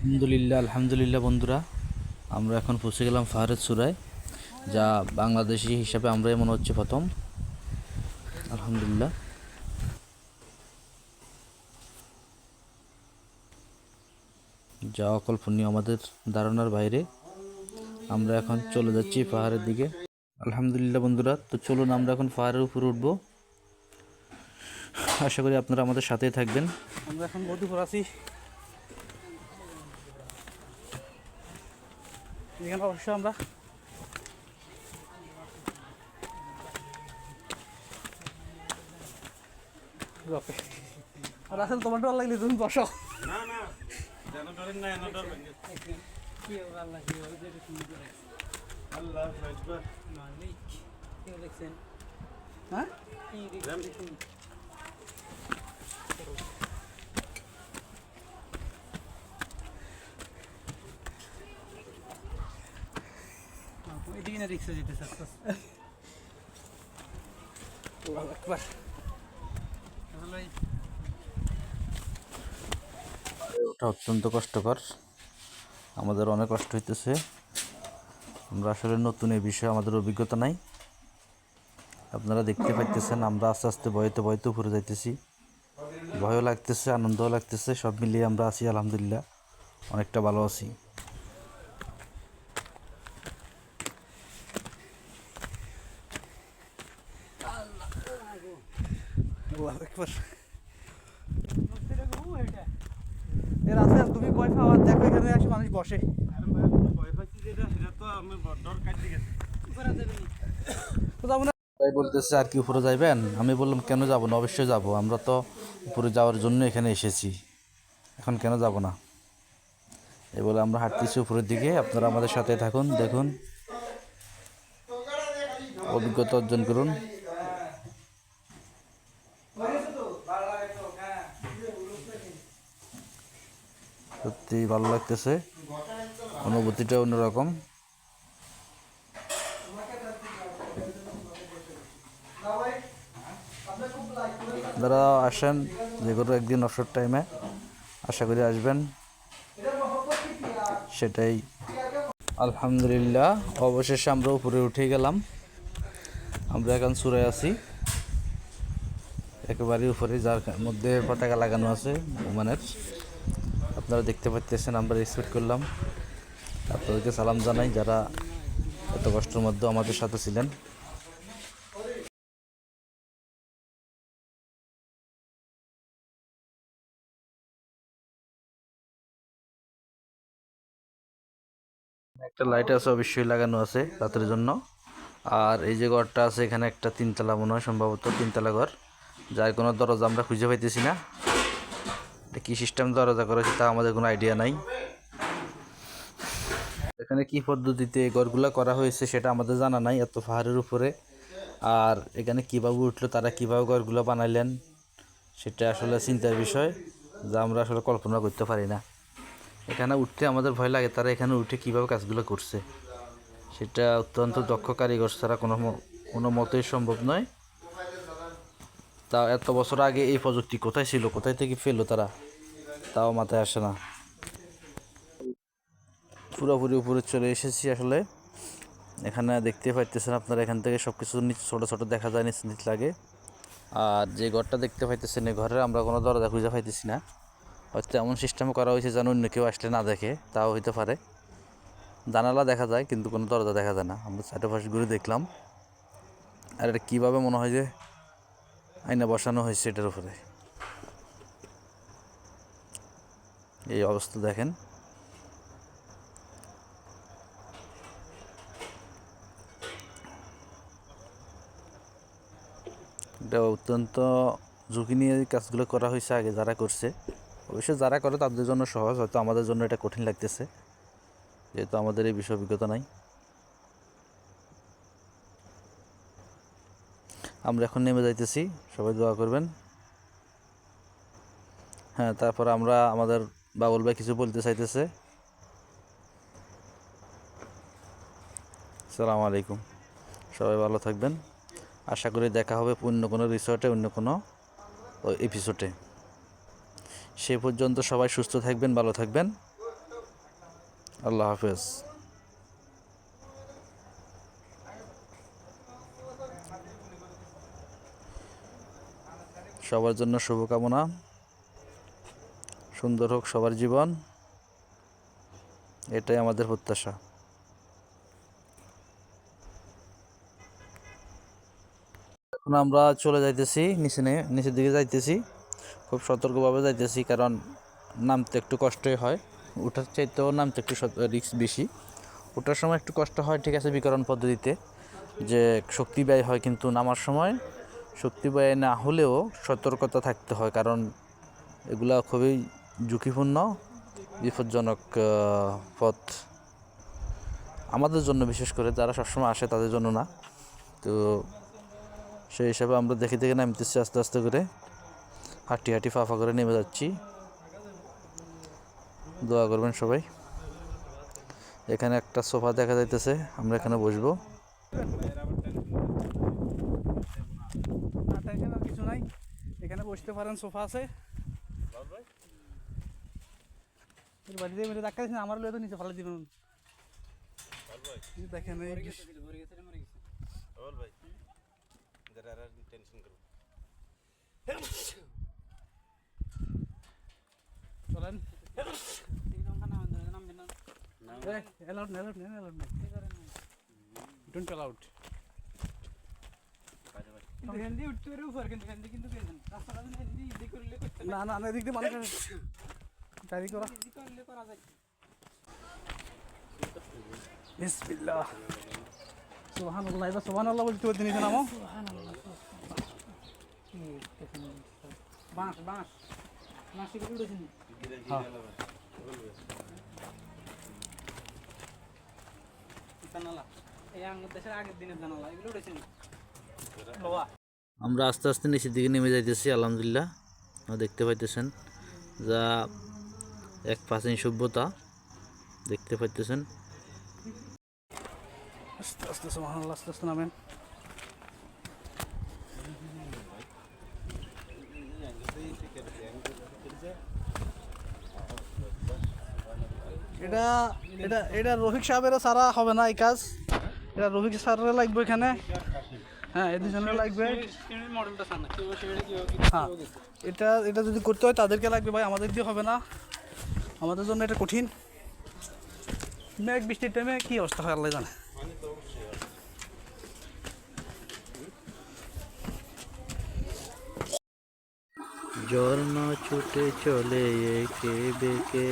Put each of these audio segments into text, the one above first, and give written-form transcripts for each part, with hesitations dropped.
আলহামদুলিল্লাহ আলহামদুলিল্লাহ বন্ধুরা, আমরা এখন পৌঁছে গেলাম পাহাড়ের চূড়ায়, যা বাংলাদেশি হিসাবে আমরাই মনে হচ্ছে প্রথম। আলহামদুলিল্লাহ। যা অকল্পনীয়, আমাদের ধারণার বাইরে। আমরা এখন চলে যাচ্ছি পাহাড়ের দিকে। আলহামদুলিল্লাহ বন্ধুরা, তো চলুন আমরা এখন পাহাড়ের উপরে উঠবো। আশা করি আপনারা আমাদের সাথেই থাকবেন। আমরা এখন মধুপুর আছি। এখানে অবশ্য আমরা আর আসলে তোমার ডর লাগলে তুমি বসো। না না, যেন ডরেন না, এন ডরবেন কি আল্লাহ কি হবে যেটা শুনি করে আল্লাহ আকবার মালিক কি দেখছেন? হ্যাঁ কি দেখছেন? এদিকে না রিক্সা যেতে চাচ্ছ? আল্লাহু আকবার। ওটা অত্যন্ত কষ্টকর, আমাদের অনেক কষ্ট হইতেছে। আমরা আসলে নতুন এই বিষয়ে আমাদের অভিজ্ঞতা নাই। আপনারা দেখতে পাইতেছেন আমরা আস্তে আস্তে ভয়তে ভয়তে উপরে যাইতেছি। ভয়ও লাগতেছে, আনন্দও লাগতেছে, সব মিলিয়ে আমরা আছি আলহামদুলিল্লাহ, অনেকটা ভালো আছি। তুমি ভয় পাওয়া দেখো, এখানে আসে মানুষ বসে। তাই বলতেছে আর কি উপরে যাইবেন? আমি বললাম কেন যাব না, অবশ্যই যাব, আমরা তো উপরে যাওয়ার জন্য এখানে এসেছি, এখন কেন যাব না। এই বলে আমরা হাঁটতেছি উপরের দিকে। আপনারা আমাদের সাথে থাকুন, দেখুন, অভিজ্ঞতা অর্জন করুন। সত্যি ভালো লাগতেছে, অনুভূতিটা অন্যরকম। আপনারা আসেন যে কোনো একদিন অবসর টাইমে, আশা করি আসবেন, সেটাই। আলহামদুলিল্লাহ, অবশেষে আমরা উপরে উঠে গেলাম। আমরা এখন চূড়ায় আছি, একেবারে উপরে, যার মধ্যে পতাকা লাগানো আছে ওমানের। আপনারা দেখতে পাচ্ছেন, আমরা রেসপেক্ট করলাম, আপনাদেরকে সালাম জানাই যারা এত কষ্টের মধ্যে আমাদের সাথে ছিলেন। একটা লাইট আছে, অবশ্যই লাগানো আছে রাতের জন্য। আর এই যে ঘরটা আছে, এখানে একটা তিনতলা মনে হয়, সম্ভবত তিনতলা ঘর, যার কোনো দরজা আমরা খুঁজে পাইতেছি না। কি সিস্টেম দরজা করেছে তা আমাদের কোনো আইডিয়া নাই। এখানে কি পদ্ধতিতে এই ঘরগুলো করা হয়েছে সেটা আমাদের জানা নাই, এত পাহাড়ের উপরে। আর এখানে কীভাবে উঠলো, তারা কীভাবে ঘরগুলো বানাইলেন, সেটা আসলে চিন্তার বিষয়, যা আমরা আসলে কল্পনা করতে পারি না। এখানে উঠতে আমাদের ভয় লাগে, তারা এখানে উঠে কীভাবে কাজগুলো করছে সেটা অত্যন্ত দক্ষ কারিগর ছাড়া কোনো মতেই সম্ভব নয়। তা এত বছর আগে এই প্রযুক্তি কোথায় ছিল, কোথায় থেকে ফেললো তারা, তাও মাথায় আসে না। পুরোপুরি উপরে চলে এসেছি আসলে। এখানে দেখতে পাইতেছেন আপনারা, এখান থেকে সব কিছু ছোটো ছোটো দেখা যায়, নিচ নিচ লাগে। আর যে ঘরটা দেখতে পাইতেছেন, এই ঘরে আমরা কোনো দরজা খুঁজে পাইতেছি না। হয়তো এমন সিস্টেম করা হয়েছে যেন অন্য কেউ আসলে না দেখে, তাও হইতে পারে। জানালা দেখা যায় কিন্তু কোনো দরজা দেখা যায় না। আমরা চারপাশে ঘুরে দেখলাম। আর এটা কীভাবে মনে হয় যে আয়না বসানো হয়েছে এটার উপরে, এই অবস্থা দেখেন। এটা অত্যন্ত ঝুঁকি নিয়ে কাজগুলো করা হয়েছে আগে যারা করছে। অবশ্যই যারা করে তাদের জন্য সহজ, হয়তো আমাদের জন্য এটা কঠিন লাগতেছে, যেহেতু আমাদের এই বিষয়ে অভিজ্ঞতা নাই। আমরা এখন নেমে যাইতেছি, সবাই দোয়া করবেন। হ্যাঁ, তারপর আমরা আমাদের বাবুল ভাই কিছু বলতে চাইতেছে। আসসালামু আলাইকুম, সবাই ভালো থাকবেন। আশা করি দেখা হবে অন্য কোনো রিসর্টে, অন্য কোনো এপিসোডে। সে পর্যন্ত সবাই সুস্থ থাকবেন, ভালো থাকবেন। আল্লাহ হাফেজ। সবার জন্য শুভকামনা, সুন্দর হোক সবার জীবন, এটাই আমাদের প্রত্যাশা। এখন আমরা চলে যাইতেছি নিচের দিকে যাইতেছি, খুব সতর্কভাবে যাইতেছি, কারণ নামতে একটু কষ্টই হয়, ওঠার চাইতেও নামতে একটু রিস্ক বেশি। ওঠার সময় একটু কষ্ট হয়, ঠিক আছে, বিকরণ পদ্ধতিতে যে শক্তি ব্যয় হয়, কিন্তু নামার সময় শক্তি ব্যয় না হলেও সতর্কতা থাকতে হয়, কারণ এগুলা খুবই ঝুঁকিপূর্ণ, বিপজ্জনক পথ আমাদের জন্য, বিশেষ করে যারা সবসময় আসে তাদের জন্য না। তো সেই হিসাবে আমরা দেখে দেখে নামতেছি, আস্তে আস্তে করে হাঁটি হাঁটি ফাফা করে নেমে যাচ্ছি। দোয়া করবেন সবাই। এখানে একটা সোফা দেখা যাইতেছে, আমরা এখানে বসবো। কিছু নাই, এখানে বসতে পারেন, সোফা আছে। বাড়িতে মেরে ধাক্কা দিচ্ছেন, আমার লোক তো নিচে ফালা দিবেন। দেখেন চলেন, ডোন্ট অ্যালাউ আউট। না না, এদিক দিয়ে মানুষ গাড়ি করা। বিসমিল্লাহ, সুবহানাল্লাহ। এবার সুবহানাল্লাহ বলতে বলতে নিচে নামো। বাঁশ বাঁশ বাঁশ এগুলো উঠেছেন। হ্যাঁ, জানালা এই আমাদের দেশের আগের দিনের জানালা, এগুলো উঠেছেন। আমরা আস্তে আস্তে নিচের দিকে নেমে যাইতেছি। আলহামদুলিল্লাহ, দেখতে পাইতেছেন যা এক প্রাচীন সভ্যতা দেখতে পাইতেছেন। আস্তে আস্তে সুবহানাল্লাহ, আস্তে আস্তে নামেন। এটা এটা এটা রফিক সাহেবের সারা হবে না এই কাজ, এটা রফিক স্যারের লাগবে এখানে। হ্যাঁ, এই দুজনের লাগবে। হ্যাঁ, এটা এটা যদি করতে হয় তাদেরকে লাগবে ভাই, আমাদের দিয়ে হবে না, আমাদের জন্য এটা কঠিন। মেঘ বৃষ্টির টাইমে কী অবস্থা হয় আল্লাহ জানে। ঝর্ণা ছুটে চলে একে বেঁকে,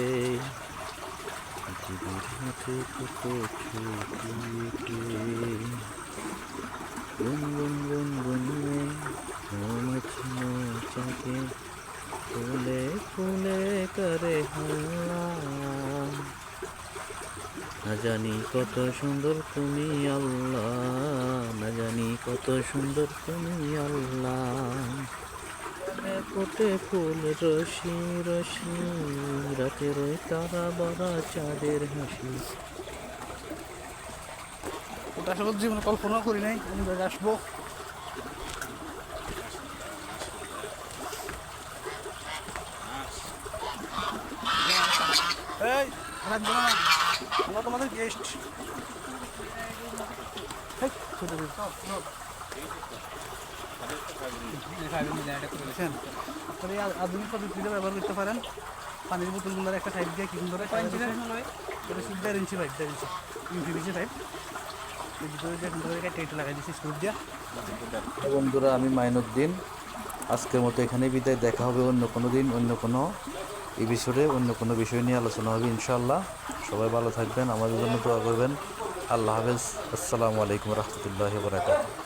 জীবন হাতে কত ছুটি গুন গুন গুন গুনে চাকে ফুলে ফুলে করে হাল্লা। না জানি কত সুন্দর তুমি আল্লাহ, না জানি কত সুন্দর তুমি আল্লাহ। ফোটে ফুল রশি রশি, রাতের ওই তারা বড়া চাঁদের হাসি। ওটা আসলে জীবনে কল্পনা করি নাই আমি আসবো। এই রাখবো না, আমরা তোমাদের গেস্ট। আপনারা এই আধুনিক পদ্ধতিটা ব্যবহার করতে পারেন। পানির বোতলগুলোর একটা টাইপ দিয়ে কি সুন্দর 1.5 ইঞ্চি পাইপ, 1.5 ইঞ্চি ইউপিভিসি পাইপ, এর ভিতরে দিয়ে সুন্দর করে কেটে লাগাই দিচ্ছি স্ক্রু দিয়ে। বন্ধুরা, আমি মাইনুদ্দিন, আজকের মতো এখানেই বিদায়। দেখা হবে অন্য কোনো দিন, অন্য কোনো এপিসোডে, অন্য কোনো বিষয় নিয়ে আলোচনা হবে ইনশাআল্লাহ। সবাই ভালো থাকবেন, আমাদের জন্য দোয়া করবেন। আল্লাহ হাফেজ। আসসালামু আলাইকুম রহমতুল্লাহি ওয়া বারাকাতুহু।